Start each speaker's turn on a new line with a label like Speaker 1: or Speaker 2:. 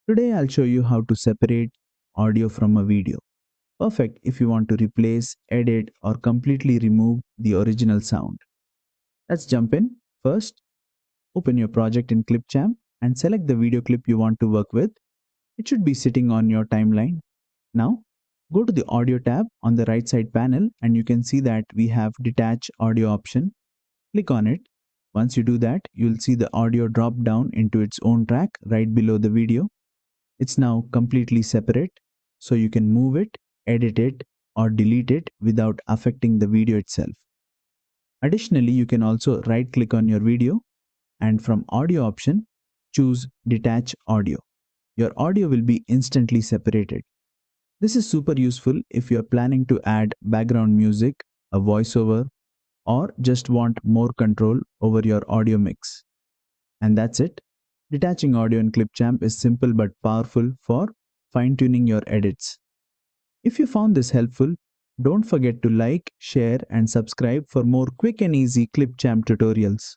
Speaker 1: Today I'll show you how to separate audio from a video. Perfect if you want to replace, edit, or completely remove the original sound. Let's jump in. First, open your project in Clipchamp and select the video clip you want to work with. It should be sitting on your timeline. Now, go to the audio tab on the right side panel and you can see that we have Detach audio option. Click on it. Once you do that, you'll see the audio drop down into its own track right below the video. It's now completely separate, so you can move it, edit it, or delete it without affecting the video itself. Additionally, you can also right click on your video and from audio option, choose Detach Audio. Your audio will be instantly separated. This is super useful if you are planning to add background music, a voiceover, or just want more control over your audio mix. And that's it. Detaching audio in Clipchamp is simple but powerful for fine-tuning your edits. If you found this helpful, don't forget to like, share, and subscribe for more quick and easy Clipchamp tutorials.